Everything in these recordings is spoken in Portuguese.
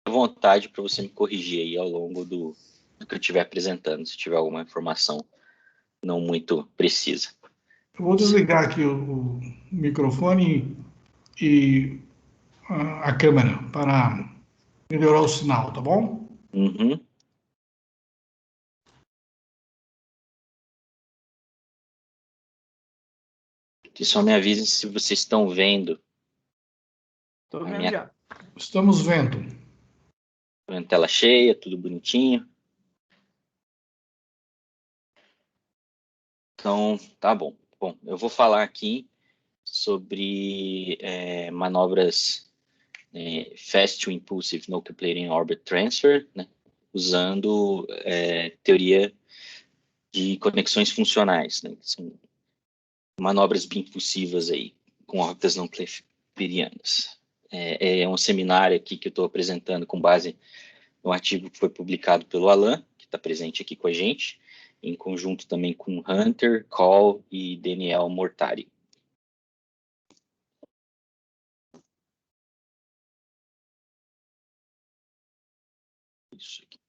vontade para você me corrigir aí ao longo do que eu estiver apresentando, se tiver alguma informação não muito precisa. Eu vou desligar aqui o microfone e a câmera para melhorar o sinal, tá bom? Uhum. Que só me avise se vocês estão vendo. Estou vendo já. Estamos vendo. Tela cheia, tudo bonitinho. Então, tá bom. Bom, eu vou falar aqui sobre manobras Fast to Impulsive No-Keplering Orbit Transfer, né, usando teoria de conexões funcionais, né, que são manobras bioimpulsivas aí, com órbitas não keplerianas. É um seminário aqui que eu estou apresentando com base no artigo que foi publicado pelo Alan, que está presente aqui com a gente, em conjunto também com Hunter, Call e Daniel Mortari. Isso aqui.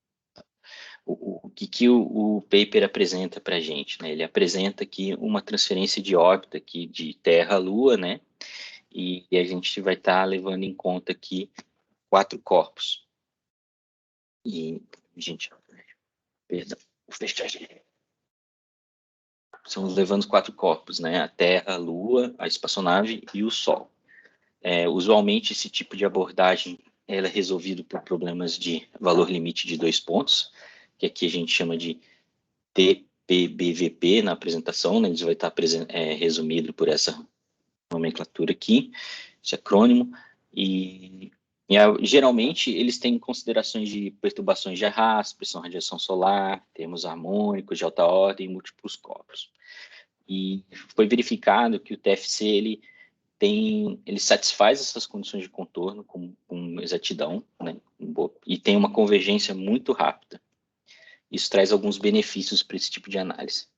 O que o paper apresenta para a gente, né? Ele apresenta aqui uma transferência de órbita aqui de Terra a Lua, né? E a gente vai estar levando em conta aqui 4 corpos. E, gente, perdão, vou fechar aqui. Estamos levando os 4 corpos, né? A Terra, a Lua, a espaçonave e o Sol. Usualmente, esse tipo de abordagem ela é resolvido por problemas de valor limite de 2 pontos, que aqui a gente chama de TPBVP na apresentação, né? Eles vai estar resumido por essa nomenclatura aqui, esse acrônimo, e geralmente eles têm considerações de perturbações de arrasto, pressão radiação solar, termos harmônicos de alta ordem e múltiplos corpos. E foi verificado que o TFC ele satisfaz essas condições de contorno com exatidão, né, e tem uma convergência muito rápida. Isso traz alguns benefícios para esse tipo de análise.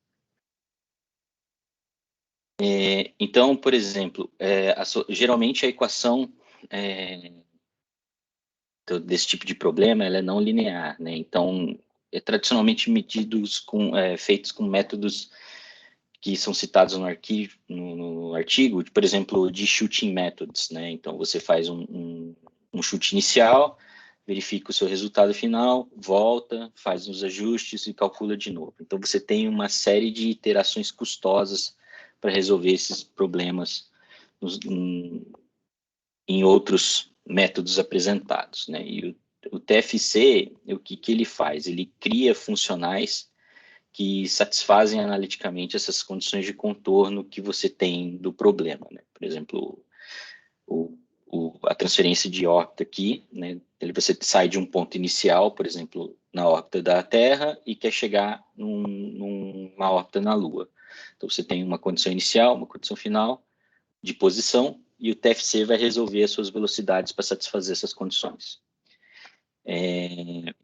Então, por exemplo, geralmente a equação desse tipo de problema ela é não linear, né? Então, tradicionalmente feitos com métodos que são citados no artigo, por exemplo, de shooting methods, né? Então, você faz um chute inicial, verifica o seu resultado final, volta, faz os ajustes e calcula de novo. Então, você tem uma série de iterações custosas para resolver esses problemas em outros métodos apresentados, né? E o TFC, o que ele faz? Ele cria funcionais que satisfazem analiticamente essas condições de contorno que você tem do problema, né? Por exemplo, a transferência de órbita aqui, né? Você sai de um ponto inicial, por exemplo, na órbita da Terra e quer chegar numa órbita na Lua. Então, você tem uma condição inicial, uma condição final de posição e o TFC vai resolver as suas velocidades para satisfazer essas condições.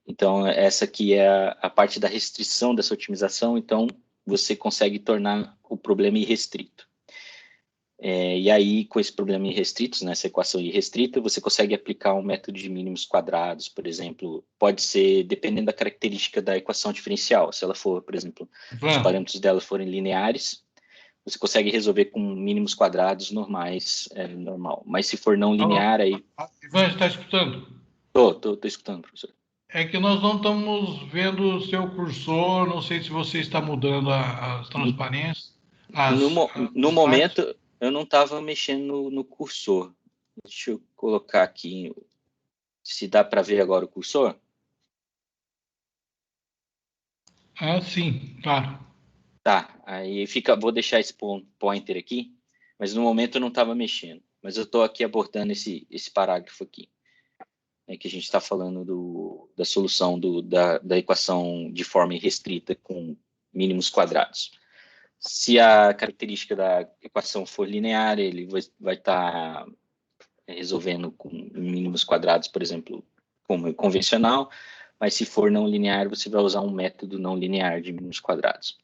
Então, essa aqui é a parte da restrição dessa otimização, então você consegue tornar o problema irrestrito. E aí, com esse problema irrestrito, nessa equação irrestrita, você consegue aplicar um método de mínimos quadrados, por exemplo, pode ser, dependendo da característica da equação diferencial, se ela for, por exemplo, os parâmetros dela forem lineares, você consegue resolver com mínimos quadrados normais, normal. Mas se for não linear, aí... Ivan, está escutando? Estou escutando, professor. É que nós não estamos vendo o seu cursor, não sei se você está mudando as transparências. No momento, eu não estava mexendo no cursor. Deixa eu colocar aqui, se dá para ver agora o cursor? Sim, claro. Tá, aí vou deixar esse pointer aqui, mas no momento eu não estava mexendo. Mas eu estou aqui abordando esse parágrafo aqui, que a gente está falando da solução da equação de forma irrestrita com mínimos quadrados. Se a característica da equação for linear, ele vai estar resolvendo com mínimos quadrados, por exemplo, como convencional, mas se for não linear, você vai usar um método não linear de mínimos quadrados.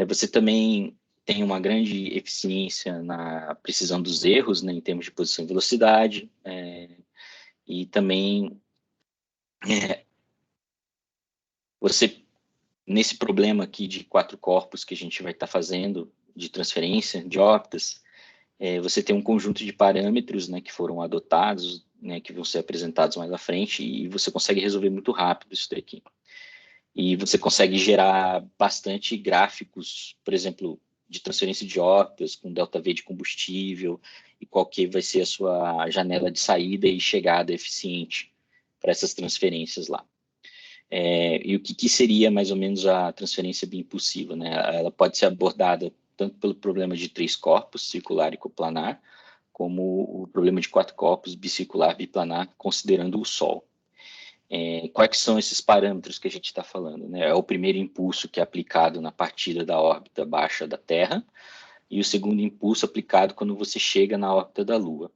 Você também tem uma grande eficiência na precisão dos erros, né, em termos de posição e velocidade, e também Você, nesse problema aqui de 4 corpos que a gente vai estar fazendo de transferência de órbitas, você tem um conjunto de parâmetros, né, que foram adotados, né, que vão ser apresentados mais à frente, e você consegue resolver muito rápido isso daqui. E você consegue gerar bastante gráficos, por exemplo, de transferência de órbitas com ΔV de combustível, e qual que vai ser a sua janela de saída e chegada eficiente para essas transferências lá. E o que seria mais ou menos a transferência biimpulsiva, né? Ela pode ser abordada tanto pelo problema de 3 corpos, circular e coplanar, como o problema de 4 corpos, bicircular, biplanar, considerando o Sol. Quais são esses parâmetros que a gente está falando, né? É o primeiro impulso que é aplicado na partida da órbita baixa da Terra, e o segundo impulso aplicado quando você chega na órbita da Lua.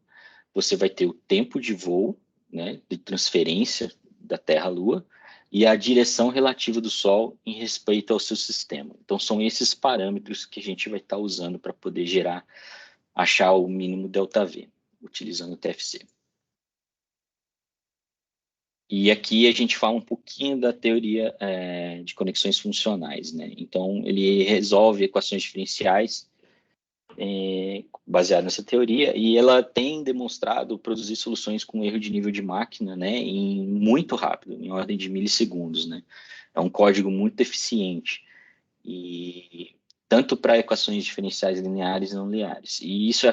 Você vai ter o tempo de voo, né, de transferência da Terra à Lua, e a direção relativa do Sol em respeito ao seu sistema. Então, são esses parâmetros que a gente vai estar usando para poder achar o mínimo ΔV, utilizando o TFC. E aqui a gente fala um pouquinho da teoria de conexões funcionais, né? Então, ele resolve equações diferenciais baseado nessa teoria, e ela tem demonstrado produzir soluções com erro de nível de máquina, né, muito rápido, em ordem de milissegundos, né. É um código muito eficiente, e tanto para equações diferenciais lineares e não lineares. E isso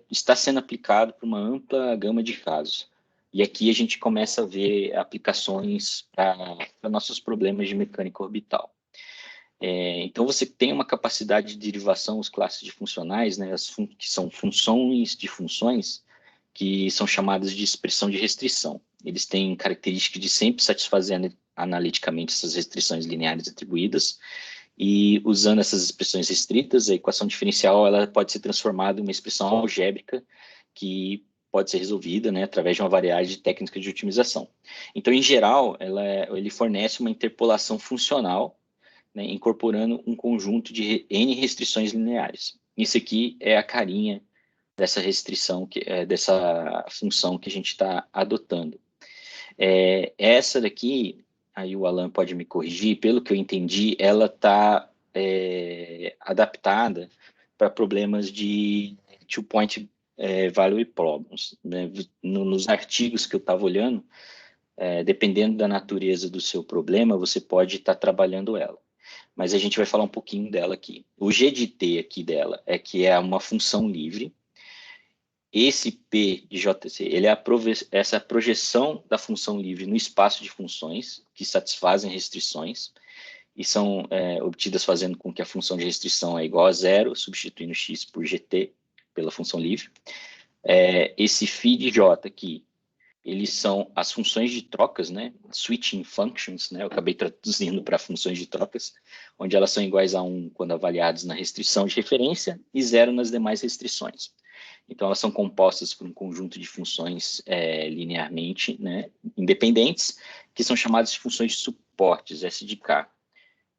está sendo aplicado para uma ampla gama de casos. E aqui a gente começa a ver aplicações para nossos problemas de mecânica orbital. Então, você tem uma capacidade de derivação, as classes de funcionais, né, que são funções de funções, que são chamadas de expressão de restrição. Eles têm característica de sempre satisfazer analiticamente essas restrições lineares atribuídas, e usando essas expressões restritas, a equação diferencial ela pode ser transformada em uma expressão algébrica que pode ser resolvida, né, através de uma variedade de técnicas de otimização. Então, em geral, ele fornece uma interpolação funcional, né, incorporando um conjunto de N restrições lineares. Isso aqui é a carinha dessa restrição, dessa função que a gente está adotando. Essa daqui, aí o Alan pode me corrigir, pelo que eu entendi, ela está adaptada para problemas de two-point value problems. Né? Nos artigos que eu estava olhando, dependendo da natureza do seu problema, você pode estar trabalhando ela. Mas a gente vai falar um pouquinho dela aqui. O G de T aqui dela é que é uma função livre. Esse P de JC, ele é essa projeção da função livre no espaço de funções que satisfazem restrições e são obtidas fazendo com que a função de restrição é igual a zero, substituindo x por GT pela função livre. Esse φ de J aqui, eles são as funções de trocas, né? Switching functions, né? Eu acabei traduzindo para funções de trocas, onde elas são iguais a 1 quando avaliadas na restrição de referência e 0 nas demais restrições. Então, elas são compostas por um conjunto de funções linearmente, né, independentes, que são chamadas de funções de suportes, S de K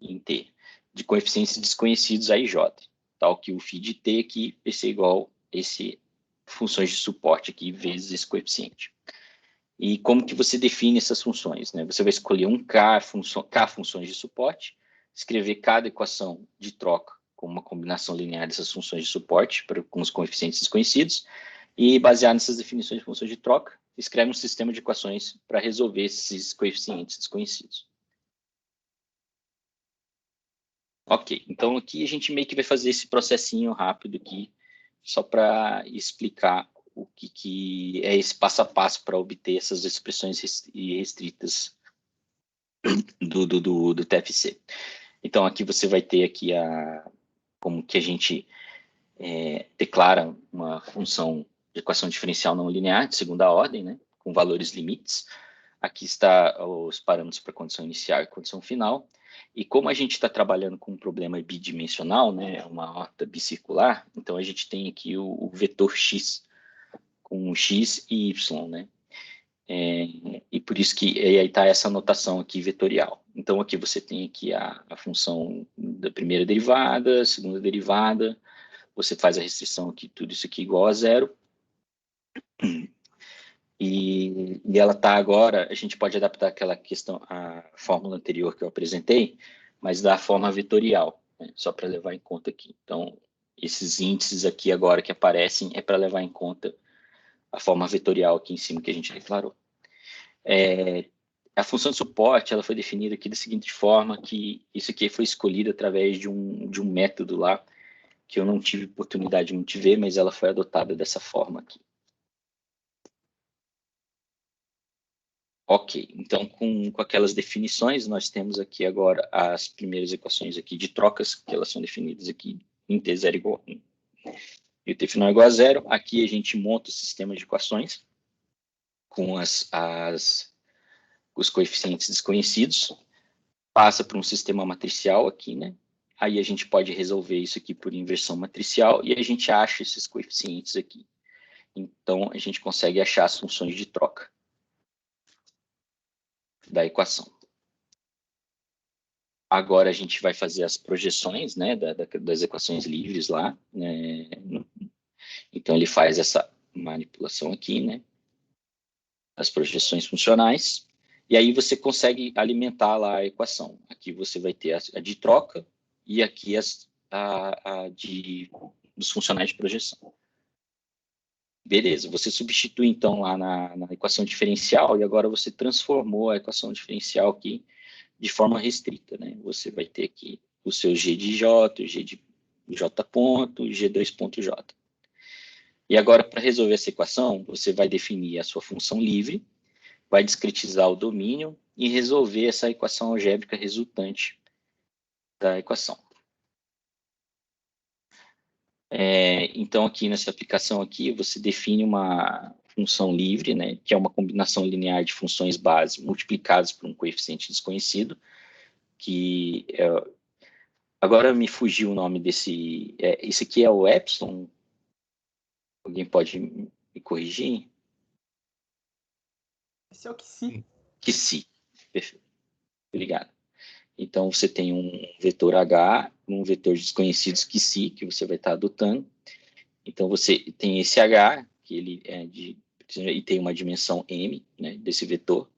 em T, de coeficientes desconhecidos a IJ, tal que o φ de T aqui vai ser igual a funções de suporte aqui vezes esse coeficiente. E como que você define essas funções, né? Você vai escolher um K funções de suporte, escrever cada equação de troca com uma combinação linear dessas funções de suporte com os coeficientes desconhecidos, e baseado nessas definições de funções de troca, escreve um sistema de equações para resolver esses coeficientes desconhecidos. Ok, então aqui a gente meio que vai fazer esse processinho rápido aqui, só para explicar o que é esse passo a passo para obter essas expressões restritas do TFC. Então, aqui você vai ter aqui como que a gente declara uma função de equação diferencial não linear de segunda ordem, né, com valores limites. Aqui está os parâmetros para condição inicial e condição final. E como a gente está trabalhando com um problema bidimensional, né, uma órbita bicircular, então a gente tem aqui o vetor x, com x e y, né? E por isso que aí está essa notação aqui vetorial. Então aqui você tem aqui a função da primeira derivada, segunda derivada, você faz a restrição aqui, tudo isso aqui igual a zero. E ela está agora, a gente pode adaptar aquela questão, a fórmula anterior que eu apresentei, mas da forma vetorial, né? Só para levar em conta aqui. Então, esses índices aqui agora que aparecem é para levar em conta a forma vetorial aqui em cima que a gente declarou. A função de suporte ela foi definida aqui da seguinte forma, que isso aqui foi escolhido através de um método lá, que eu não tive oportunidade de ver, mas ela foi adotada dessa forma aqui. Ok, então com aquelas definições, nós temos aqui agora as primeiras equações aqui de trocas, que elas são definidas aqui em T0 igual a 1 e o T final igual a 0. Aqui a gente monta o sistema de equações com os coeficientes desconhecidos, passa para um sistema matricial aqui, né? Aí a gente pode resolver isso aqui por inversão matricial e a gente acha esses coeficientes aqui. Então, a gente consegue achar as funções de troca da equação. Agora a gente vai fazer as projeções, né, das equações livres lá, né? Então ele faz essa manipulação aqui, né, as projeções funcionais, e aí você consegue alimentar lá a equação. Aqui você vai ter a de troca e aqui dos funcionais de projeção. Beleza, você substitui então lá na equação diferencial e agora você transformou a equação diferencial aqui de forma restrita, né? Você vai ter aqui o seu G de J, o G de J ponto, G2 ponto J. E agora, para resolver essa equação, você vai definir a sua função livre, vai discretizar o domínio e resolver essa equação algébrica resultante da equação. Então, aqui nessa aplicação aqui, você define uma função livre, né, que é uma combinação linear de funções base multiplicadas por um coeficiente desconhecido, que agora me fugiu o nome desse... esse aqui é o epsilon? Alguém pode me corrigir? Esse é o QSI. QSI, perfeito. Obrigado. Então, você tem um vetor H, um vetor de desconhecidos QSI, que você vai estar adotando. Então, você tem esse H, que ele e tem uma dimensão M, né, desse vetor,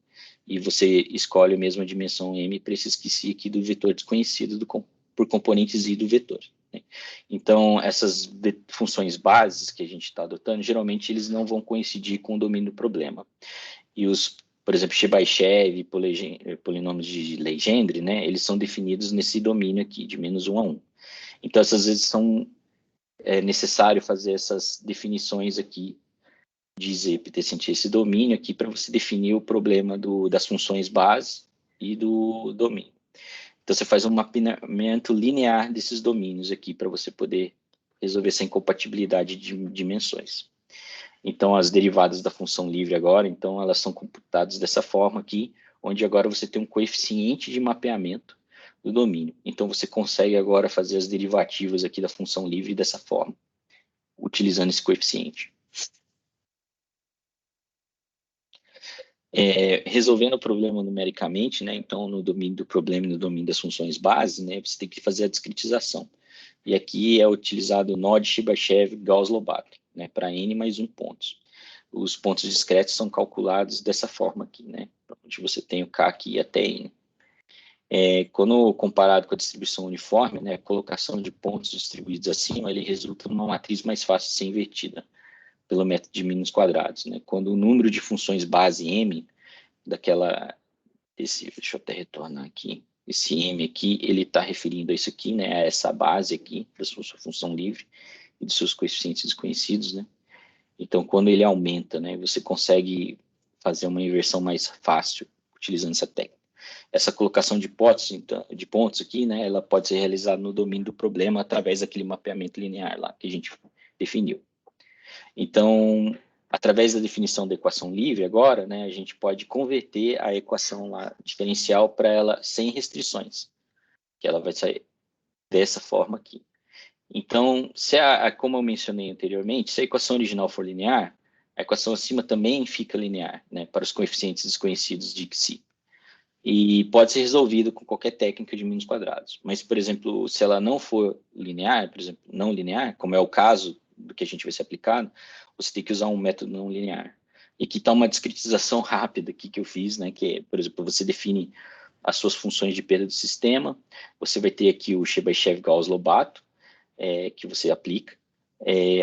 e você escolhe a mesma dimensão M para esse QSI aqui do vetor desconhecido por componentes I do vetor, né? Então, essas funções bases que a gente está adotando, geralmente eles não vão coincidir com o domínio do problema. E por exemplo, Chebyshev, polinômios de Legendre, né, eles são definidos nesse domínio aqui, de -1 a 1. Então, essas vezes é necessário fazer essas definições aqui, dizer, pertencente a esse domínio aqui, para você definir o problema das funções base e do domínio. Então, você faz um mapeamento linear desses domínios aqui, para você poder resolver essa incompatibilidade de dimensões. Então, as derivadas da função livre agora, então, elas são computadas dessa forma aqui, onde agora você tem um coeficiente de mapeamento do domínio. Então, você consegue agora fazer as derivativas aqui da função livre dessa forma, utilizando esse coeficiente. Resolvendo o problema numericamente, né, então, no domínio do problema e no domínio das funções base, né, você tem que fazer a discretização. E aqui é utilizado o nó de Chebyshev Gauss-Lobach, né, para n mais 1 pontos. Os pontos discretos são calculados dessa forma aqui, né, onde você tem o k aqui até n. Quando comparado com a distribuição uniforme, né, a colocação de pontos distribuídos acima, ele resulta numa matriz mais fácil de ser invertida pelo método de mínimos quadrados, né? Quando o número de funções base m, deixa eu até retornar aqui, esse m aqui, ele está referindo a isso aqui, né, a essa base aqui da sua função livre e dos seus coeficientes desconhecidos, né? Então, quando ele aumenta, né, você consegue fazer uma inversão mais fácil utilizando essa técnica. Essa colocação de pontos aqui, né, ela pode ser realizada no domínio do problema através daquele mapeamento linear lá que a gente definiu. Então, através da definição da equação livre agora, né, a gente pode converter a equação lá diferencial para ela sem restrições, que ela vai sair dessa forma aqui. Então, como eu mencionei anteriormente, se a equação original for linear, a equação acima também fica linear, né, para os coeficientes desconhecidos de Xi. E pode ser resolvido com qualquer técnica de mínimos quadrados. Mas, por exemplo, se ela não for linear, por exemplo, não linear, como é o caso do que a gente vai ser aplicado, você tem que usar um método não linear. E aqui está uma discretização rápida aqui que eu fiz, né? Que é, por exemplo, você define as suas funções de perda do sistema, você vai ter aqui o Chebyshev-Gauss-Lobato, que você aplica.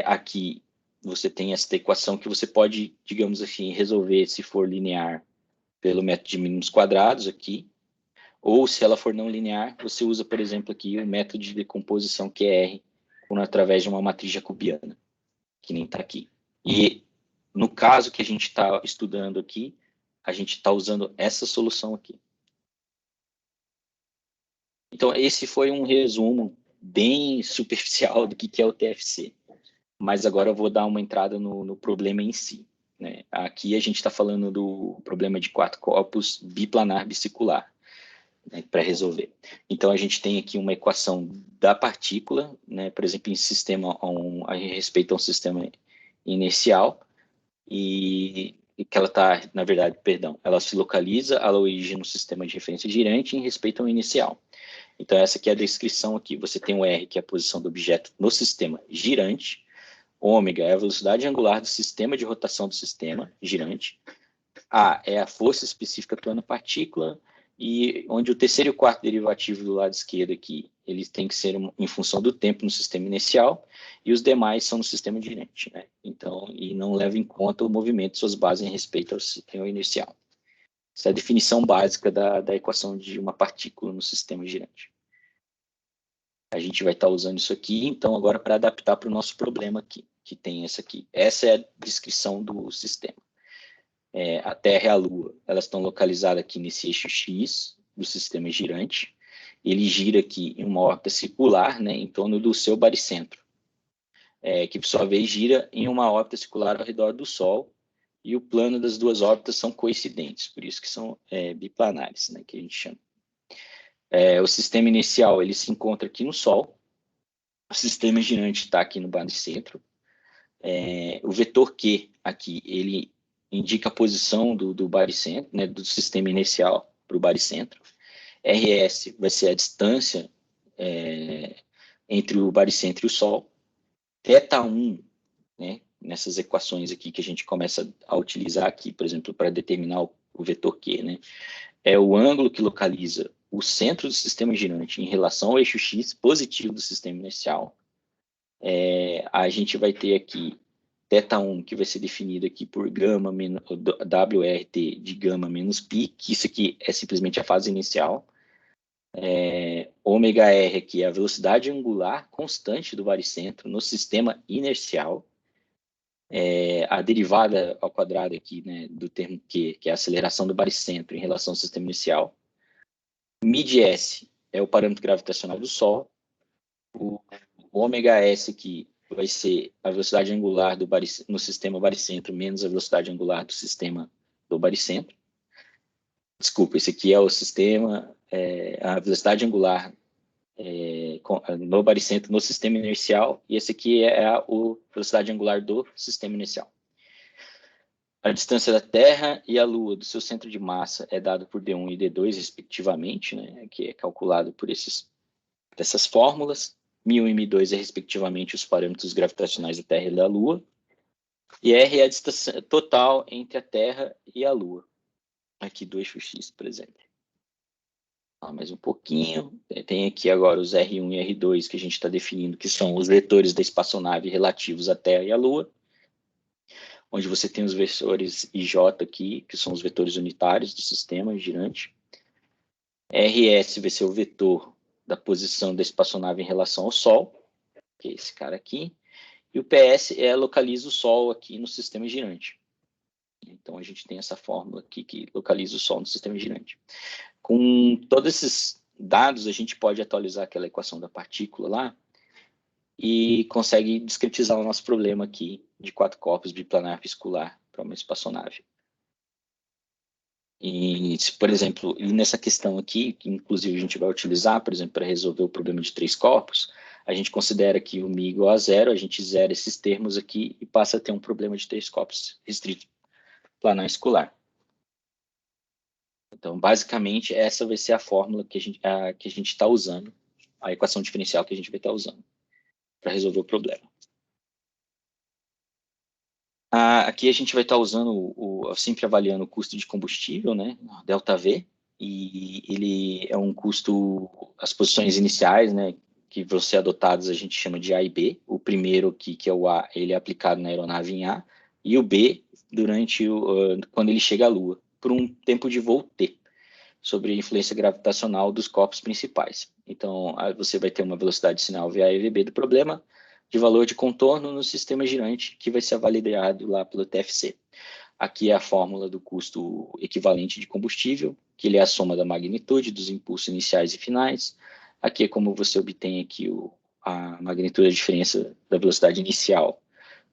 Aqui você tem essa equação que você pode, digamos assim, resolver se for linear pelo método de mínimos quadrados aqui, ou se ela for não linear, você usa, por exemplo, aqui o método de decomposição QR, através de uma matriz jacobiana, que nem está aqui. E no caso que a gente está estudando aqui, a gente está usando essa solução aqui. Então, esse foi um resumo bem superficial do que é o TFC. Mas agora eu vou dar uma entrada no problema em si, né? Aqui a gente está falando do problema de 4 corpos biplanar bicicular, né, para resolver. Então, a gente tem aqui uma equação da partícula, né, por exemplo, em sistema a respeito a um sistema inercial, e que ela está, na verdade, perdão, ela se localiza a origem no sistema de referência girante em respeito ao inicial. Então, essa aqui é a descrição aqui. Você tem o R, que é a posição do objeto no sistema girante. Ômega é a velocidade angular do sistema de rotação do sistema girante. A é a força específica atuando na partícula. E onde o terceiro e o quarto derivativo do lado esquerdo aqui, eles têm que ser em função do tempo no sistema inicial. E os demais são no sistema girante, né? Então, e não leva em conta o movimento de suas bases em respeito ao sistema inicial. Essa é a definição básica da equação de uma partícula no sistema girante. A gente vai estar usando isso aqui, então, agora para adaptar para o nosso problema aqui, que tem essa aqui. Essa é a descrição do sistema. A Terra e a Lua, elas estão localizadas aqui nesse eixo X do sistema girante. Ele gira aqui em uma órbita circular, né, em torno do seu baricentro, que, por sua vez, gira em uma órbita circular ao redor do Sol, e o plano das duas órbitas são coincidentes, por isso que são biplanares, né, que a gente chama. O sistema inicial, ele se encontra aqui no Sol, o sistema girante está aqui no baricentro, o vetor Q aqui, ele indica a posição do baricentro, né, do sistema inicial para o baricentro. RS vai ser a distância entre o baricentro e o Sol. Θ1, né, nessas equações aqui que a gente começa a utilizar aqui, por exemplo, para determinar o vetor Q, né, é o ângulo que localiza o centro do sistema girante em relação ao eixo X positivo do sistema inicial. A gente vai ter aqui θ1, que vai ser definido aqui por gama menos, WRT de gama menos π, que isso aqui é simplesmente a fase inicial. Ômega R aqui é a velocidade angular constante do baricentro no sistema inercial. A derivada ao quadrado aqui, né, do termo Q, que é a aceleração do baricentro em relação ao sistema inicial. μs é o parâmetro gravitacional do Sol. O ômega S aqui vai ser a velocidade angular no sistema baricentro menos a velocidade angular do sistema do baricentro. Desculpa, esse aqui é o sistema, a velocidade angular no baricentro no sistema inercial, e esse aqui é a velocidade angular do sistema inicial. A distância da Terra e a Lua do seu centro de massa é dado por D1 e D2, respectivamente, né, que é calculado por dessas fórmulas. μ1 e μ2 é, respectivamente, os parâmetros gravitacionais da Terra e da Lua. E R é a distância total entre a Terra e a Lua. Aqui do eixo X, por exemplo. Mais um pouquinho. Tem aqui agora os R1 e R2 que a gente está definindo, que são os vetores da espaçonave relativos à Terra e à Lua. Onde você tem os vetores IJ aqui, que são os vetores unitários do sistema girante. RS vai ser o vetor da posição da espaçonave em relação ao Sol, que é esse cara aqui. E o PS localiza o Sol aqui no sistema girante. Então, a gente tem essa fórmula aqui que localiza o Sol no sistema girante. Com todos esses dados, a gente pode atualizar aquela equação da partícula lá e consegue discretizar o nosso problema aqui de 4 corpos biplanar biscular para uma espaçonave. E, por exemplo, nessa questão aqui, que inclusive a gente vai utilizar, por exemplo, para resolver o problema de 3 corpos, a gente considera que o μ igual a 0, a gente zera esses termos aqui e passa a ter um problema de 3 corpos restrito planar escolar. Então, basicamente, essa vai ser a fórmula que a gente está usando, a equação diferencial que a gente vai estar usando para resolver o problema. Aqui a gente vai estar usando, sempre avaliando o custo de combustível, né, ΔV, e ele é um custo, as posições iniciais, né, que vão ser adotadas a gente chama de A e B. O primeiro aqui, que é o A, ele é aplicado na aeronave em A, e o B quando ele chega à Lua, por um tempo de voo T, sobre a influência gravitacional dos corpos principais. Então, você vai ter uma velocidade de sinal VA e VB do problema, de valor de contorno no sistema girante, que vai ser avaliado lá pelo TFC. Aqui é a fórmula do custo equivalente de combustível, que ele é a soma da magnitude dos impulsos iniciais e finais. Aqui é como você obtém aqui a magnitude da diferença da velocidade inicial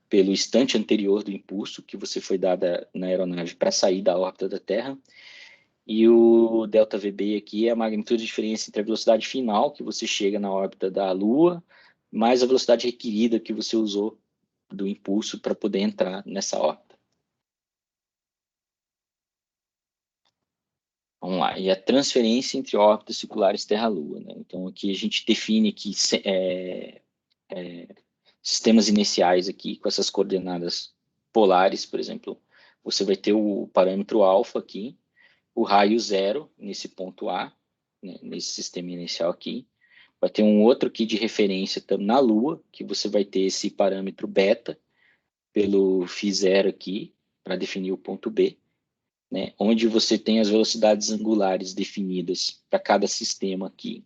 pelo instante anterior do impulso que você foi dada na aeronave para sair da órbita da Terra. E o ΔVB aqui é a magnitude de diferença entre a velocidade final que você chega na órbita da Lua, mais a velocidade requerida que você usou do impulso para poder entrar nessa órbita. Vamos lá. E a transferência entre órbitas circulares Terra-Lua, né? Então, aqui a gente define que sistemas iniciais aqui, com essas coordenadas polares, por exemplo, você vai ter o parâmetro alfa aqui, o raio zero nesse ponto A, né, nesse sistema inicial aqui. Vai ter um outro aqui de referência na Lua, que você vai ter esse parâmetro beta, pelo φ0 aqui, para definir o ponto B, né, onde você tem as velocidades angulares definidas para cada sistema aqui,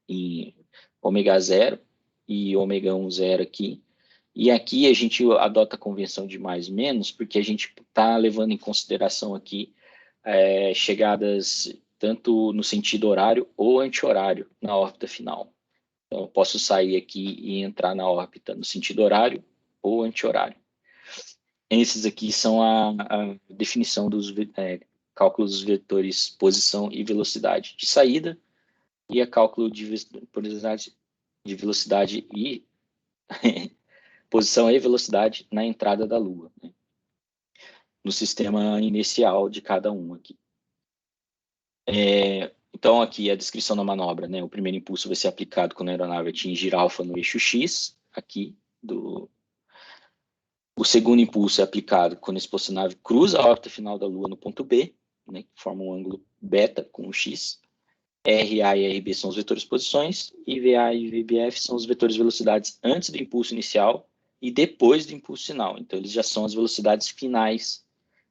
em ω0 e ω1 zero aqui. E aqui a gente adota a convenção de mais menos, porque a gente está levando em consideração aqui chegadas tanto no sentido horário ou anti-horário na órbita final. Então, eu posso sair aqui e entrar na órbita no sentido horário ou anti-horário. Esses aqui são a definição dos cálculos dos vetores posição e velocidade de saída e a cálculo de velocidade e posição e velocidade na entrada da Lua, né, no sistema inicial de cada um aqui. Então, aqui a descrição da manobra, né? O primeiro impulso vai ser aplicado quando a aeronave atingir alfa no eixo X, aqui, o segundo impulso é aplicado quando a espaçonave cruza a órbita final da Lua no ponto B, né, que forma um ângulo beta com o X. RA e RB são os vetores posições, e VA e VBF são os vetores velocidades antes do impulso inicial e depois do impulso final. Então, eles já são as velocidades finais,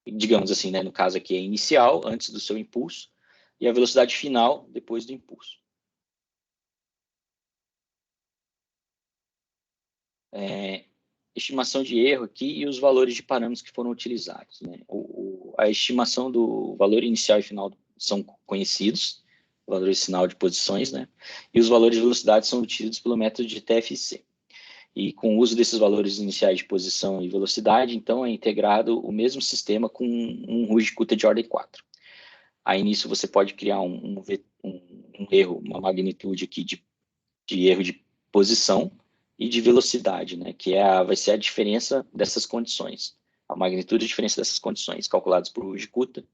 digamos assim, né? No caso aqui é inicial, antes do seu impulso, e a velocidade final depois do impulso. Estimação de erro aqui e os valores de parâmetros que foram utilizados, né? A estimação do valor inicial e final são conhecidos, valores de sinal de posições, né? E os valores de velocidade são obtidos pelo método de TFC. E com o uso desses valores iniciais de posição e velocidade, então é integrado o mesmo sistema com um Ruge-Kutta de ordem 4. Aí nisso você pode criar um erro, uma magnitude aqui de erro de posição e de velocidade, né, que vai ser a diferença dessas condições, a magnitude de diferença dessas condições, calculadas por Ruge-Kutta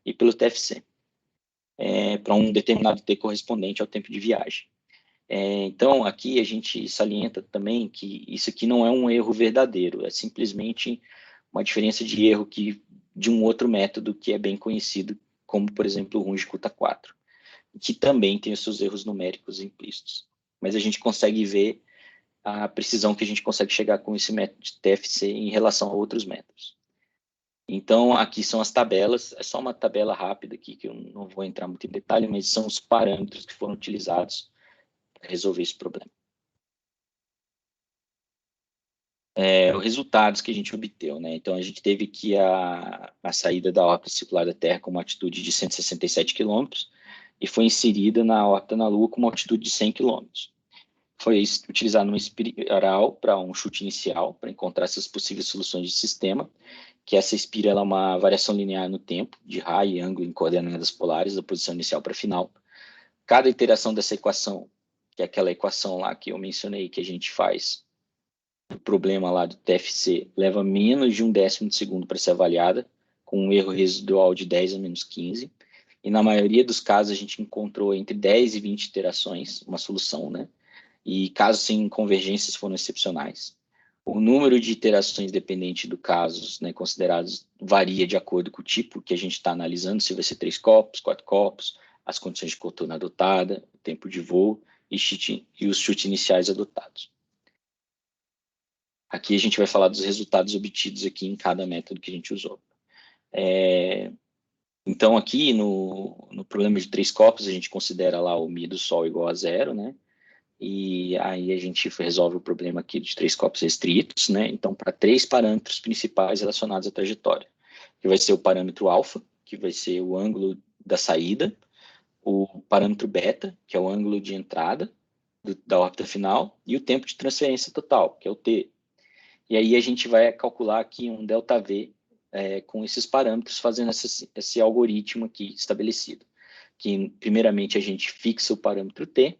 e pelo TFC, para um determinado T correspondente ao tempo de viagem. Então, aqui a gente salienta também que isso aqui não é um erro verdadeiro, é simplesmente uma diferença de erro de um outro método que é bem conhecido, como, por exemplo, o Ruge-Kutta 4, que também tem os seus erros numéricos implícitos. Mas a gente consegue ver a precisão que a gente consegue chegar com esse método de TFC em relação a outros métodos. Então, aqui são as tabelas, é só uma tabela rápida aqui, que eu não vou entrar muito em detalhe, mas são os parâmetros que foram utilizados para resolver esse problema. Os resultados que a gente obteve, né? Então, a gente teve aqui a saída da órbita circular da Terra com uma altitude de 167 km e foi inserida na órbita na Lua com uma altitude de 100 km. Foi utilizado uma espiral para um chute inicial, para encontrar essas possíveis soluções de sistema, que essa espiral é uma variação linear no tempo, de raio e ângulo em coordenadas polares, da posição inicial para a final. Cada iteração dessa equação, que é aquela equação lá que eu mencionei, que a gente faz o problema lá do TFC, leva menos de 1/10 de segundo para ser avaliada, com um erro residual de 10 a menos 15. E na maioria dos casos a gente encontrou entre 10 e 20 iterações, uma solução, né? E casos sem convergências foram excepcionais. O número de iterações dependente do casos, né, considerados varia de acordo com o tipo que a gente está analisando, se vai ser 3 copos, 4 copos, as condições de contorno adotada, o tempo de voo e os chutes iniciais adotados. Aqui a gente vai falar dos resultados obtidos aqui em cada método que a gente usou. Então, aqui no problema de 3 copos, a gente considera lá o Mi do Sol igual a 0, né? E aí a gente resolve o problema aqui de 3 copos restritos, né? Então, para 3 parâmetros principais relacionados à trajetória, que vai ser o parâmetro alfa, que vai ser o ângulo da saída, o parâmetro beta, que é o ângulo de entrada da órbita final, e o tempo de transferência total, que é o T. E aí a gente vai calcular aqui um ΔV com esses parâmetros, fazendo esse algoritmo aqui estabelecido. Que, primeiramente, a gente fixa o parâmetro T,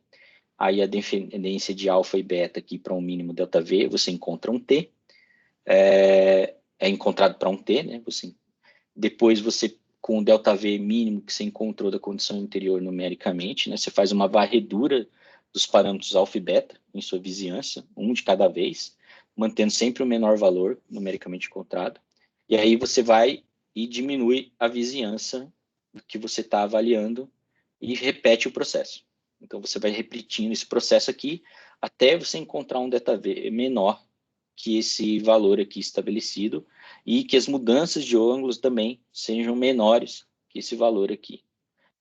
aí a dependência de alfa e beta aqui para um mínimo ΔV, você encontra um T, é encontrado para um T, né? Depois você, com o ΔV mínimo que você encontrou da condição anterior numericamente, né? Você faz uma varredura dos parâmetros alfa e beta em sua vizinhança, um de cada vez, mantendo sempre o menor valor numericamente encontrado. E aí você vai e diminui a vizinhança do que você está avaliando e repete o processo. Então, você vai repetindo esse processo aqui até você encontrar um ΔV menor que esse valor aqui estabelecido e que as mudanças de ângulos também sejam menores que esse valor aqui,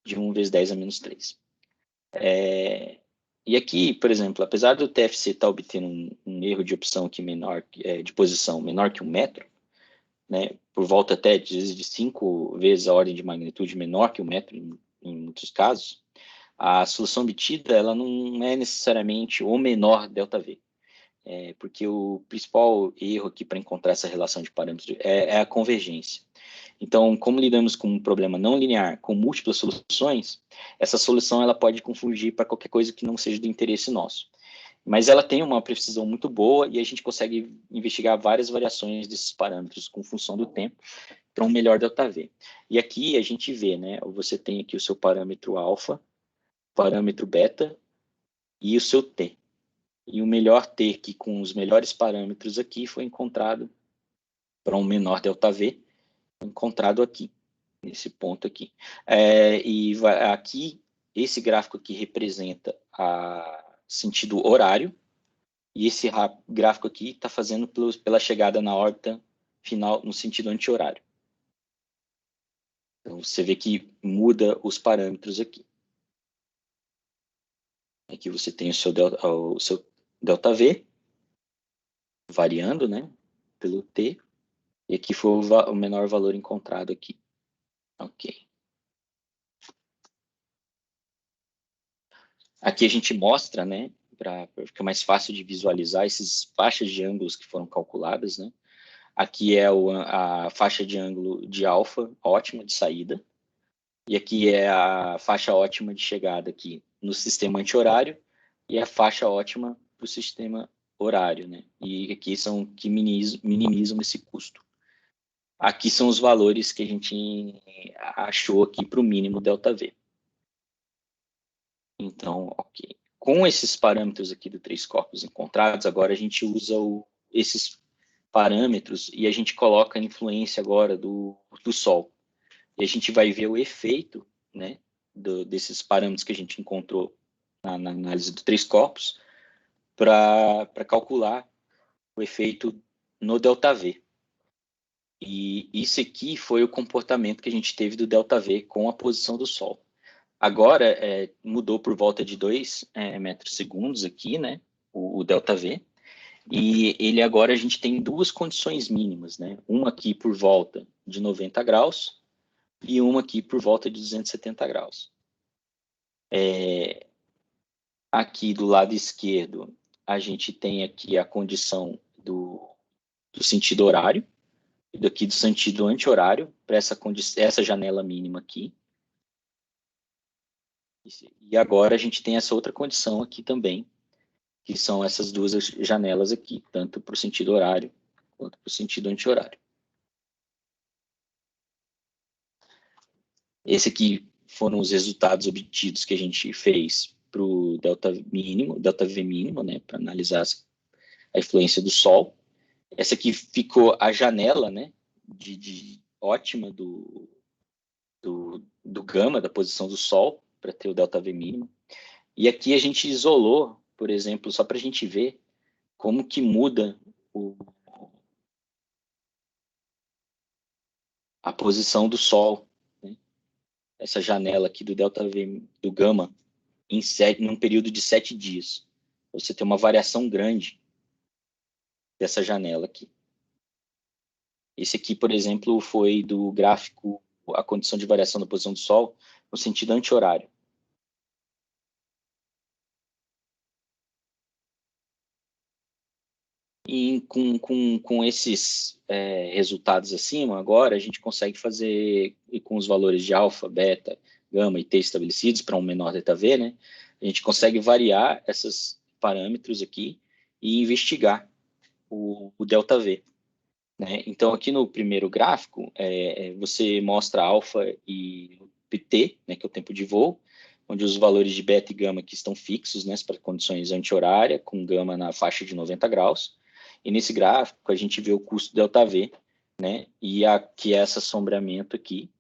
de 1 vezes 10 a menos 3. E aqui, por exemplo, apesar do TFC estar obtendo um erro de opção aqui menor, de posição menor que 1 metro, né, por volta até de 5 vezes a ordem de magnitude menor que 1 metro em muitos casos, a solução obtida ela não é necessariamente o menor ΔV, porque o principal erro aqui para encontrar essa relação de parâmetros é a convergência. Então, como lidamos com um problema não linear com múltiplas soluções, essa solução ela pode convergir para qualquer coisa que não seja do interesse nosso. Mas ela tem uma precisão muito boa e a gente consegue investigar várias variações desses parâmetros com função do tempo para um melhor ΔV. E aqui a gente vê, né, você tem aqui o seu parâmetro alfa, parâmetro beta e o seu T. E o melhor T aqui com os melhores parâmetros aqui foi encontrado para um menor ΔV, encontrado aqui, nesse ponto aqui. Aqui, esse gráfico aqui representa sentido horário, e esse gráfico aqui está fazendo pela chegada na órbita final no sentido anti-horário. Então, você vê que muda os parâmetros aqui. Aqui você tem o seu ΔV, variando, né, pelo T, e aqui foi o menor valor encontrado aqui. Ok. Aqui a gente mostra, né, para ficar mais fácil de visualizar essas faixas de ângulos que foram calculadas, né. Aqui é a faixa de ângulo de alfa ótima de saída, e aqui é a faixa ótima de chegada aqui no sistema anti-horário, e a faixa ótima para o sistema horário, né? E aqui são que minimizam esse custo. Aqui são os valores que a gente achou aqui para o mínimo ΔV. Então, ok. Com esses parâmetros aqui do 3 corpos encontrados, agora a gente usa esses parâmetros e a gente coloca a influência agora do Sol. E a gente vai ver o efeito, né, desses parâmetros que a gente encontrou na análise do 3 corpos para calcular o efeito no ΔV. E isso aqui foi o comportamento que a gente teve do ΔV com a posição do Sol. Agora, mudou por volta de 2 metros segundos aqui, né, o ΔV, e ele agora a gente tem duas condições mínimas, né, uma aqui por volta de 90 graus e uma aqui por volta de 270 graus. Aqui do lado esquerdo, a gente tem aqui a condição do sentido horário, e daqui do sentido anti-horário, para essa janela mínima aqui. E agora a gente tem essa outra condição aqui também, que são essas duas janelas aqui, tanto para o sentido horário quanto para o sentido anti-horário. Esse aqui foram os resultados obtidos que a gente fez para o ΔV mínimo, né, para analisar a influência do Sol. Essa aqui ficou a janela, né, ótima do gama, da posição do Sol, para ter o ΔV mínimo. E aqui a gente isolou, por exemplo, só para a gente ver como que muda a posição do Sol, né? Essa janela aqui do ΔV, do gama, num período de 7 dias. Você tem uma variação grande dessa janela aqui. Esse aqui, por exemplo, foi do gráfico, a condição de variação da posição do Sol no sentido anti-horário. E com esses resultados acima, agora a gente consegue fazer, e com os valores de alfa, beta, gama e t estabelecidos para um menor ΔV, né, a gente consegue variar esses parâmetros aqui e investigar o ΔV. Né? Então, aqui no primeiro gráfico, você mostra alfa e t, né, que é o tempo de voo, onde os valores de beta e gama aqui estão fixos, né, para condições anti-horária, com gama na faixa de 90 graus. E nesse gráfico, a gente vê o custo ΔV, né, e aqui é esse assombramento aqui.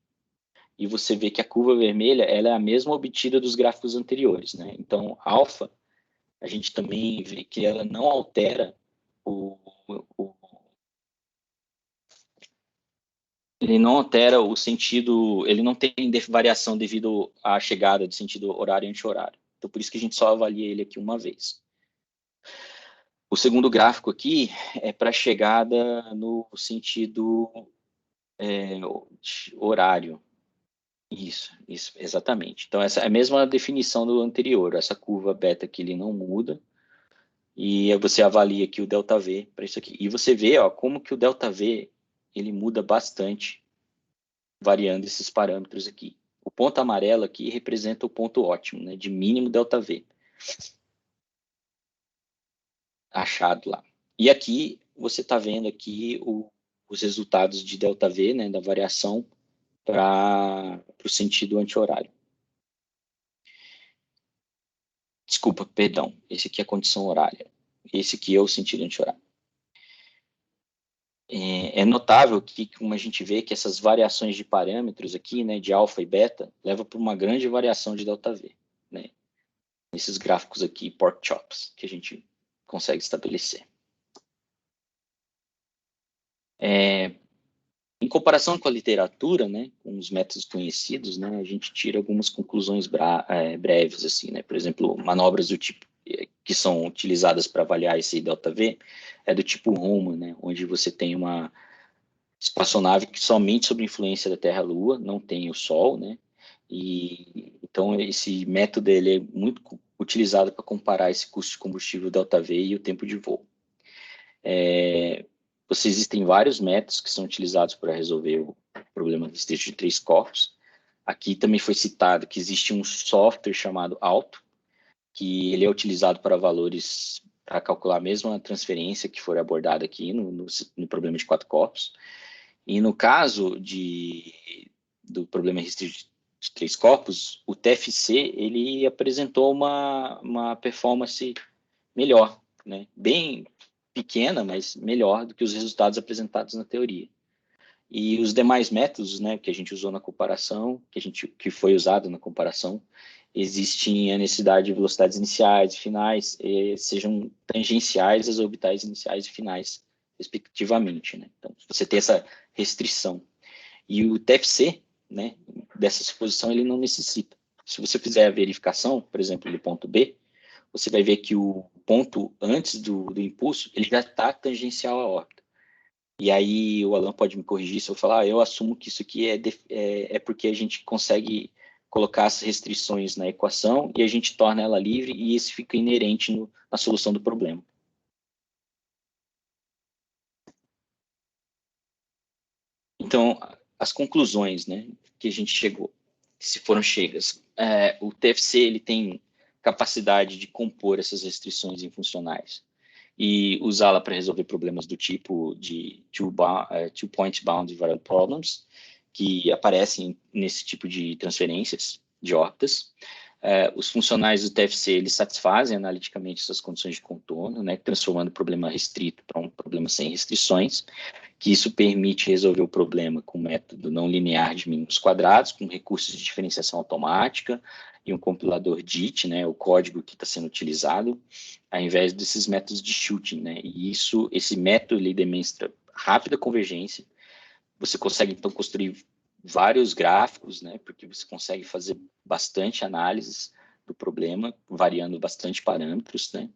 E você vê que a curva vermelha ela é a mesma obtida dos gráficos anteriores. Né? Então, alfa, a gente também vê que ela não altera ele não altera o sentido, ele não tem variação devido à chegada de sentido horário e anti-horário. Então, por isso que a gente só avalia ele aqui uma vez. O segundo gráfico aqui é para chegada no sentido horário. Isso, exatamente. Então, essa é a mesma definição do anterior. Essa curva beta aqui ele não muda. E você avalia aqui o ΔV para isso aqui. E você vê como que o ΔV ele muda bastante variando esses parâmetros aqui. O ponto amarelo aqui representa o ponto ótimo, né, de mínimo ΔV. Achado lá. E aqui você está vendo aqui os resultados de ΔV, né, da variação para o sentido anti-horário. Desculpa, perdão. Esse aqui é a condição horária. Esse aqui é o sentido anti-horário. É notável que, como a gente vê, que essas variações de parâmetros aqui, né, de alfa e beta, levam para uma grande variação de ΔV, né? Esses gráficos aqui, pork chops, que a gente consegue estabelecer. Em comparação com a literatura, né, com os métodos conhecidos, né, a gente tira algumas conclusões breves, assim, né? Por exemplo, manobras do tipo que são utilizadas para avaliar esse ΔV é do tipo Roma, né, onde você tem uma espaçonave que somente sob influência da Terra-Lua, não tem o Sol, né? E então esse método ele é muito utilizado para comparar esse custo de combustível ΔV e o tempo de voo. Existem vários métodos que são utilizados para resolver o problema do estejo de 3 corpos. Aqui também foi citado que existe um software chamado Alto, que ele é utilizado para valores, para calcular a mesma transferência que foi abordada aqui no problema de 4 corpos. E no caso do problema restrito de 3 corpos, o TFC ele apresentou uma performance melhor, né? Bem pequena, mas melhor do que os resultados apresentados na teoria. E os demais métodos, né, que a gente usou na comparação, que foi usado na comparação, existe a necessidade de velocidades iniciais e finais, sejam tangenciais às orbitais iniciais e finais, respectivamente, né? Então, você tem essa restrição. E o TFC, né, dessa suposição, ele não necessita. Se você fizer a verificação, por exemplo, do ponto B, você vai ver que o ponto antes do impulso, ele já está tangencial à órbita. E aí o Alan pode me corrigir se eu falar, eu assumo que isso aqui é porque a gente consegue colocar as restrições na equação e a gente torna ela livre e isso fica inerente na solução do problema. Então, as conclusões, né, que a gente chegou, se foram chegas, o TFC ele tem capacidade de compor essas restrições infuncionais e usá-la para resolver problemas do tipo de two-point bound variable problems, que aparecem nesse tipo de transferências de órbitas. Os funcionais do TFC, eles satisfazem analiticamente essas condições de contorno, né, transformando o problema restrito para um problema sem restrições, que isso permite resolver o problema com método não linear de mínimos quadrados, com recursos de diferenciação automática e um compilador DIT, né, o código que está sendo utilizado, ao invés desses métodos de shooting, né, e esse método ele demonstra rápida convergência. Você consegue, então, construir vários gráficos, né, porque você consegue fazer bastante análises do problema, variando bastante parâmetros, né,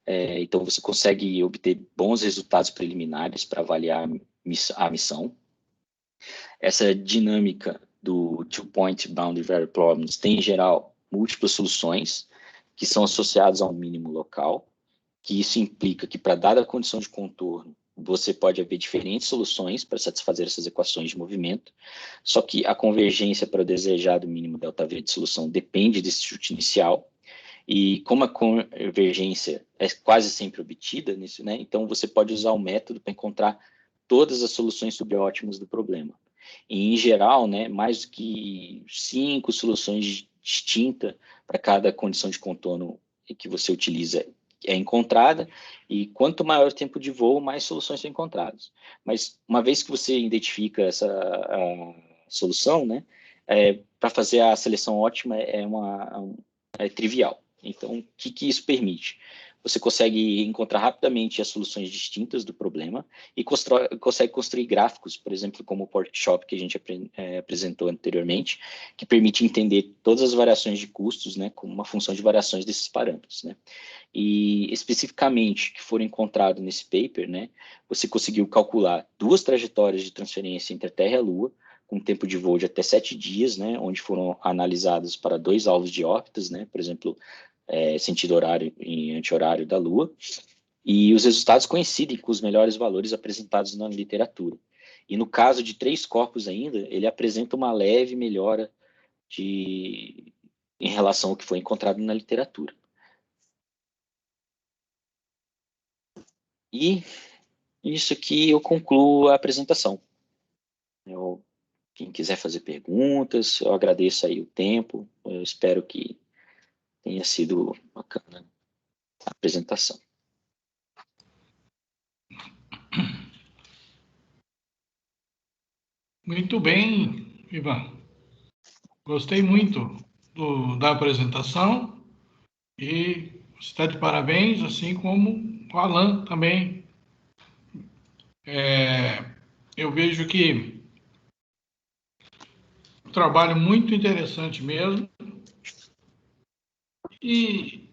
então você consegue obter bons resultados preliminares para avaliar a missão. Essa dinâmica do two-point boundary variable problems tem, em geral, múltiplas soluções que são associadas a um mínimo local, que isso implica que, para dada condição de contorno, você pode haver diferentes soluções para satisfazer essas equações de movimento, só que a convergência para o desejado mínimo ΔV de solução depende desse chute inicial, e como a convergência é quase sempre obtida nisso, né, então você pode usar o método para encontrar todas as soluções subótimas do problema. E, em geral, né, mais do que 5 soluções distintas para cada condição de contorno que você utiliza é encontrada, e quanto maior o tempo de voo, mais soluções são encontradas. Mas, uma vez que você identifica essa solução, né, para fazer a seleção ótima é trivial. Então, o que isso permite? Você consegue encontrar rapidamente as soluções distintas do problema e consegue construir gráficos, por exemplo, como o Porkchop que a gente apresentou anteriormente, que permite entender todas as variações de custos, né, como uma função de variações desses parâmetros, né. E, especificamente, que foram encontrados nesse paper, né, você conseguiu calcular 2 trajetórias de transferência entre a Terra e a Lua, com tempo de voo de até 7 dias, né, onde foram analisados para 2 alvos de órbitas, né, por exemplo, sentido horário e anti-horário da Lua, e os resultados coincidem com os melhores valores apresentados na literatura. E no caso de 3 corpos ainda, ele apresenta uma leve melhora em relação ao que foi encontrado na literatura. E isso aqui eu concluo a apresentação. Quem quiser fazer perguntas, eu agradeço aí o tempo, eu espero que tenha sido bacana a apresentação. Muito bem, Ivan. Gostei muito da apresentação e você está de parabéns, assim como o Alan também. Eu vejo que um trabalho muito interessante mesmo. E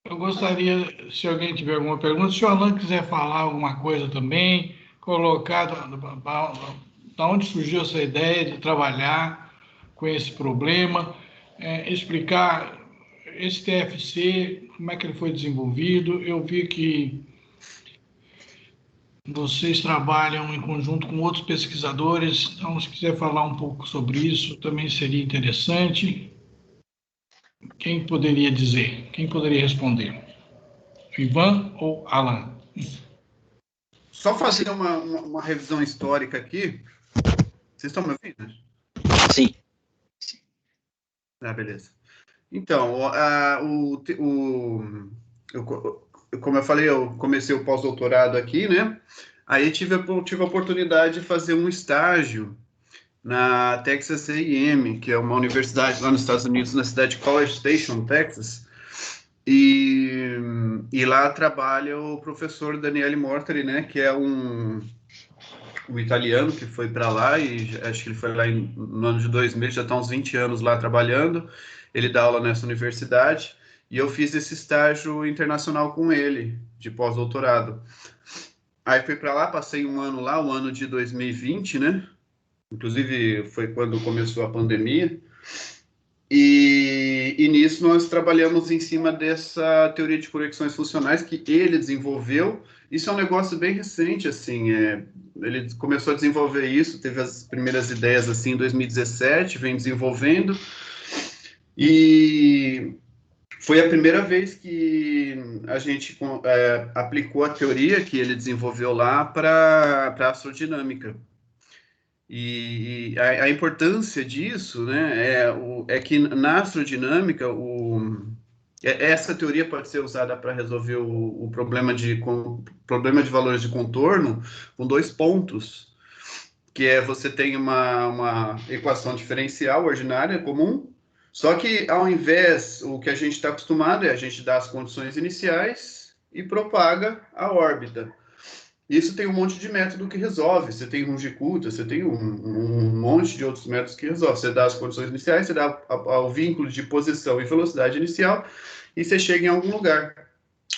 eu gostaria, se alguém tiver alguma pergunta, se o Alan quiser falar alguma coisa também, colocar da onde surgiu essa ideia de trabalhar com esse problema, explicar esse TFC, como é que ele foi desenvolvido. Eu vi que vocês trabalham em conjunto com outros pesquisadores, então, se quiser falar um pouco sobre isso, também seria interessante. Quem poderia dizer? Quem poderia responder? Ivan ou Alan? Só fazer uma revisão histórica aqui. Vocês estão me ouvindo? Sim. Beleza. Então, como eu falei, eu comecei o pós-doutorado aqui, né? Aí tive a oportunidade de fazer um estágio na Texas A&M, que é uma universidade lá nos Estados Unidos, na cidade de College Station, Texas. E lá trabalha o professor Daniele Mortari, né? Que é um italiano que foi para lá, e acho que ele foi lá no ano de 2000, já está uns 20 anos lá trabalhando. Ele dá aula nessa universidade, e eu fiz esse estágio internacional com ele, de pós-doutorado. Aí fui para lá, passei um ano lá, o ano de 2020, né? Inclusive foi quando começou a pandemia. E nisso nós trabalhamos em cima dessa teoria de conexões funcionais que ele desenvolveu. Isso é um negócio bem recente, assim, ele começou a desenvolver isso, teve as primeiras ideias assim em 2017, vem desenvolvendo, e foi a primeira vez que a gente aplicou a teoria que ele desenvolveu lá para a astrodinâmica. E a importância disso, né, é que na astrodinâmica, essa teoria pode ser usada para resolver o problema de valores de contorno com 2 pontos, que é você tem uma equação diferencial ordinária comum, só que ao invés, o que a gente está acostumado é a gente dar as condições iniciais e propaga a órbita. Isso tem um monte de método que resolve. Você tem Runge-Kutta, você tem um monte de outros métodos que resolve. Você dá as condições iniciais, você dá o vínculo de posição e velocidade inicial e você chega em algum lugar.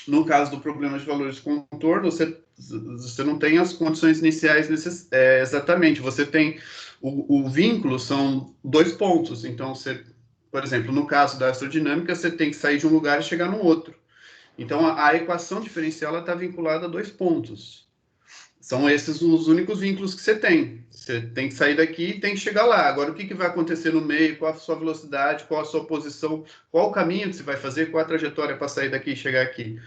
No caso do problema de valores de contorno, você não tem as condições iniciais exatamente. Você tem o vínculo, são 2 pontos. Então, por exemplo, no caso da astrodinâmica, você tem que sair de um lugar e chegar no outro. Então, a equação diferencial está vinculada a 2 pontos. São esses os únicos vínculos que você tem. Você tem que sair daqui e tem que chegar lá. Agora, o que vai acontecer no meio? Qual a sua velocidade? Qual a sua posição? Qual o caminho que você vai fazer? Qual a trajetória para sair daqui e chegar aqui?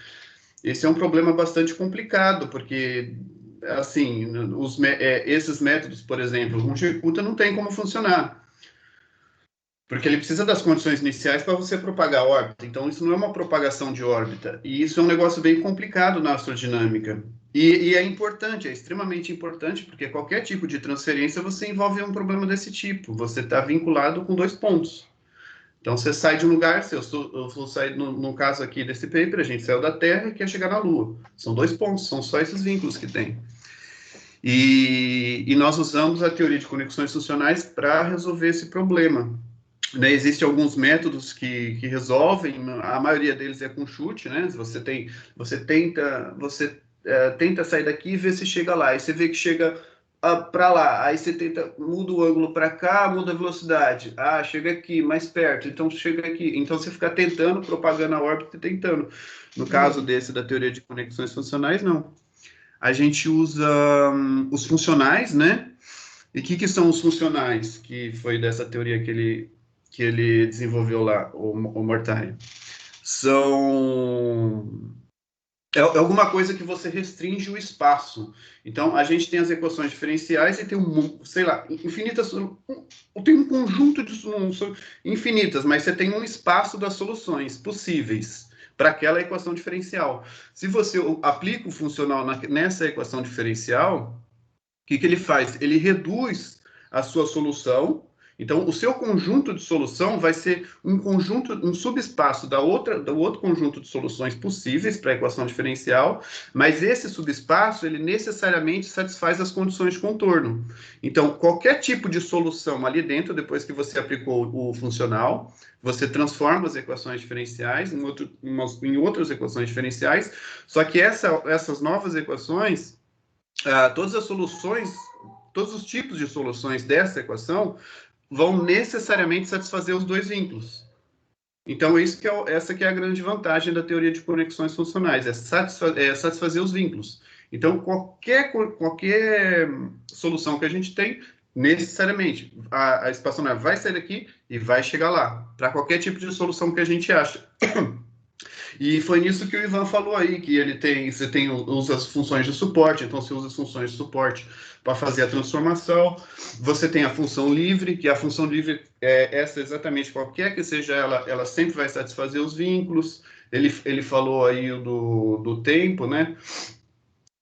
Esse é um problema bastante complicado, porque, assim, esses métodos, por exemplo, um Runge-Kutta não tem como funcionar. Porque ele precisa das condições iniciais para você propagar a órbita. Então, isso não é uma propagação de órbita. E isso é um negócio bem complicado na astrodinâmica. E é importante, é extremamente importante, porque qualquer tipo de transferência você envolve um problema desse tipo. Você está vinculado com 2 pontos. Então, você sai de um lugar, eu vou sair, no caso aqui desse paper, a gente saiu da Terra e quer chegar na Lua. São 2 pontos, são só esses vínculos que tem. E nós usamos a teoria de conexões funcionais para resolver esse problema. Né, existem alguns métodos que resolvem, a maioria deles é com chute, né? Você tenta sair daqui e ver se chega lá, e você vê que chega para lá, aí você muda o ângulo para cá, muda a velocidade, chega aqui, mais perto, então chega aqui, então você fica tentando, propagando a órbita e tentando. No caso desse da teoria de conexões funcionais, não. A gente usa os funcionais, né? E o que são os funcionais, que foi dessa teoria que ele desenvolveu lá, o Mortari? É alguma coisa que você restringe o espaço. Então, a gente tem as equações diferenciais e tem sei lá, infinitas, tem um conjunto de infinitas, mas você tem um espaço das soluções possíveis para aquela equação diferencial. Se você aplica o funcional nessa equação diferencial, o que ele faz? Ele reduz a sua solução. Então, o seu conjunto de solução vai ser um subespaço do outro conjunto de soluções possíveis para a equação diferencial, mas esse subespaço, ele necessariamente satisfaz as condições de contorno. Então, qualquer tipo de solução ali dentro, depois que você aplicou o funcional, você transforma as equações diferenciais em outras equações diferenciais, só que essas novas equações, todas as soluções, todos os tipos de soluções dessa equação vão necessariamente satisfazer os 2 vínculos. Então, essa que é a grande vantagem da teoria de conexões funcionais, é satisfazer os vínculos. Então, qualquer solução que a gente tem, necessariamente, a espaçonave vai sair daqui e vai chegar lá, para qualquer tipo de solução que a gente acha. E foi nisso que o Ivan falou aí, que você usa as funções de suporte, então você usa as funções de suporte para fazer a transformação. Você tem a função livre, que a função livre é essa exatamente, qualquer que seja ela sempre vai satisfazer os vínculos. Ele falou aí do tempo, né?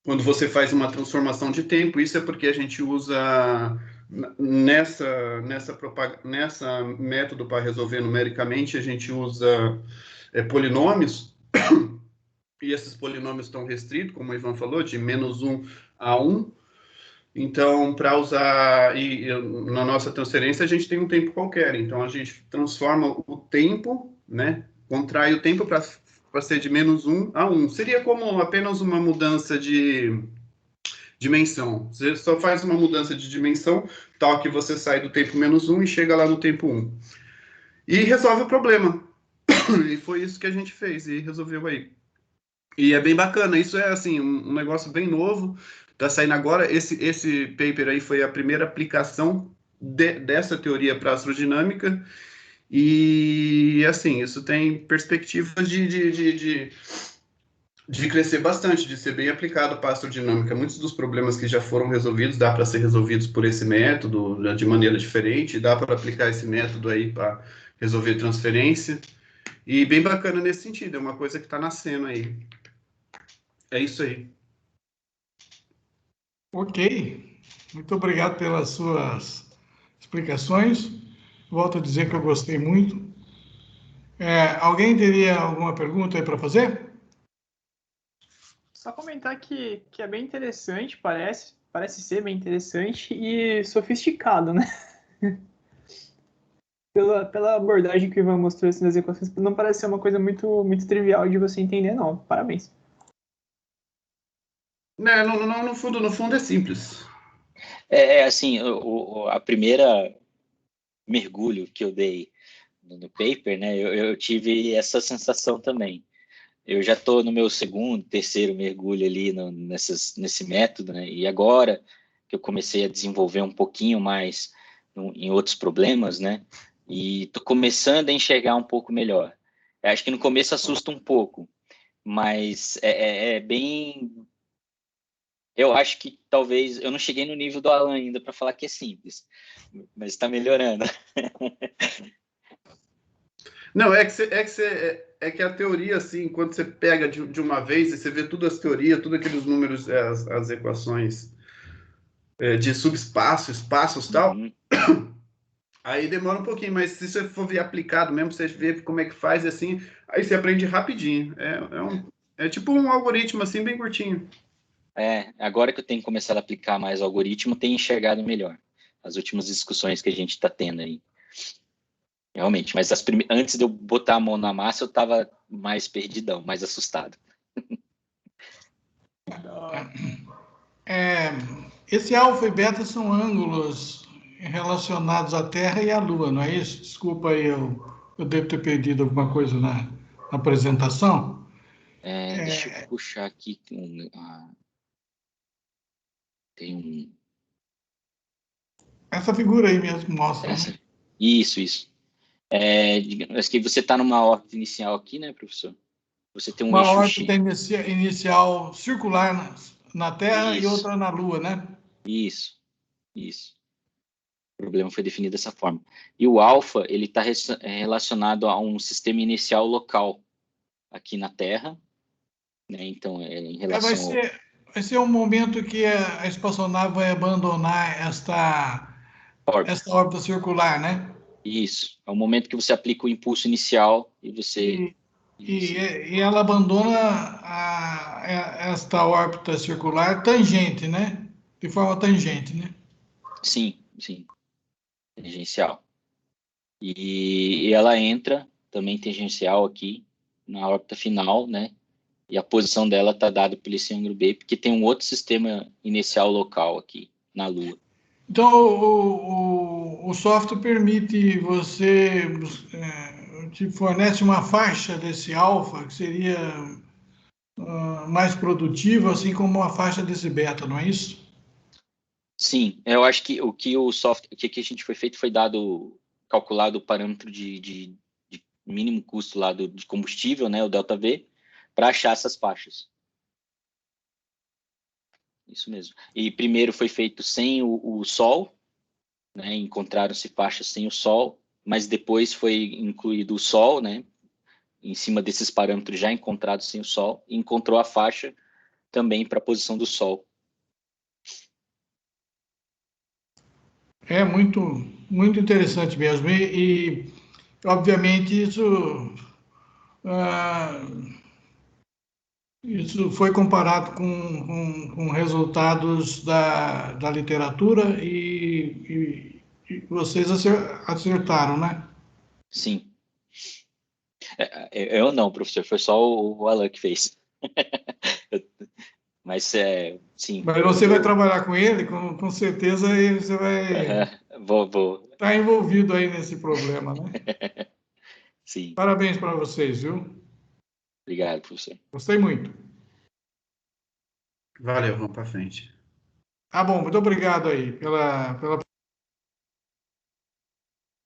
Quando você faz uma transformação de tempo, isso é porque a gente usa nessa método para resolver numericamente, a gente usa polinômios, e esses polinômios estão restritos, como o Ivan falou, de -1 a 1. Então, para usar, na nossa transferência, a gente tem um tempo qualquer. Então, a gente transforma o tempo, né? Contrai o tempo para ser de -1 a 1. Seria como apenas uma mudança de dimensão. Você só faz uma mudança de dimensão, tal que você sai do tempo -1 e chega lá no tempo 1. E resolve o problema. E foi isso que a gente fez e resolveu aí. E é bem bacana. Isso é, assim, um negócio bem novo. Está saindo agora. Esse paper aí foi a primeira aplicação dessa teoria para a astrodinâmica. E, assim, isso tem perspectivas de De crescer bastante, de ser bem aplicado para a astrodinâmica. Muitos dos problemas que já foram resolvidos dá para ser resolvidos por esse método, né, de maneira diferente, dá para aplicar esse método aí para resolver transferência. E bem bacana nesse sentido, é uma coisa que está nascendo aí. É isso aí. Ok. Muito obrigado pelas suas explicações. Volto a dizer que eu gostei muito. Alguém teria alguma pergunta aí para fazer? Só comentar que é bem interessante, parece ser bem interessante e sofisticado, né? Pela abordagem que o Ivan mostrou assim, nas equações, não parece ser uma coisa muito trivial de você entender, não. Parabéns. Né, no fundo é simples. Assim, a primeira mergulho que eu dei no paper, né, eu tive essa sensação também. Eu já estou no meu segundo, terceiro mergulho ali nesse método, né, e agora que eu comecei a desenvolver um pouquinho mais em outros problemas, né, e estou começando a enxergar um pouco melhor. Eu acho que no começo assusta um pouco, mas é bem. Eu acho que talvez eu não cheguei no nível do Alan ainda para falar que é simples, mas está melhorando. Não, é que a teoria, assim, quando você pega de uma vez e você vê todas as teorias, todos aqueles números, as equações de subespaço, espaços e tal, Uhum. aí demora um pouquinho, mas se você for ver aplicado mesmo, você vê como é que faz, assim, aí você aprende rapidinho. É tipo um algoritmo, assim, bem curtinho. Agora que eu tenho começado a aplicar mais o algoritmo, tenho enxergado melhor as últimas discussões que a gente está tendo aí. Realmente, mas antes de eu botar a mão na massa, eu estava mais perdidão, mais assustado. Esse alfa e beta são ângulos relacionados à Terra e à Lua, não é isso? Desculpa aí, eu devo ter perdido alguma coisa na apresentação. Deixa eu puxar aqui. Tem um. Essa figura aí mesmo mostra, né? Isso. Digamos que você está numa órbita inicial aqui, né, professor? Você tem um Uma eixo órbita X. inicial circular na Terra e Isso, outra na Lua, né? isso. O problema foi definido dessa forma. E o alfa, ele está relacionado a um sistema inicial local aqui na Terra, né? Então, em É, vai relação ao ser, vai ser um momento que a espaçonave vai abandonar órbita. esta órbita circular, né? Isso. É o momento que você aplica o impulso inicial e você E, e, inicia. e ela abandona esta órbita circular tangente, né? De forma tangente, né? Sim, tangencial. E ela entra também tangencial aqui na órbita final, né? E a posição dela está dada pelo esse ângulo B, porque tem um outro sistema inicial local aqui na Lua. Então, o software permite te fornece uma faixa desse alfa que seria mais produtiva, assim como uma faixa desse beta, não é isso? Sim, eu acho que o software, o que a gente foi feito foi calculado o parâmetro de mínimo custo lá de combustível, né, o delta V, para achar essas faixas. Isso mesmo. E primeiro foi feito sem o Sol, né, encontraram-se faixas sem o Sol, mas depois foi incluído o Sol, né, em cima desses parâmetros já encontrados sem o Sol, e encontrou a faixa também para a posição do Sol. É muito interessante mesmo. Obviamente, ah, isso foi comparado com resultados da literatura e vocês acertaram, né? Sim. Eu não, professor, foi só o Alan que fez. Mas, sim, Mas você vai trabalhar com ele, com certeza aí você vai vou. estar envolvido aí nesse problema, né? Sim, Parabéns para vocês, viu? obrigado, professor. Gostei muito. Valeu, vamos para frente. Tá bom, muito obrigado aí pela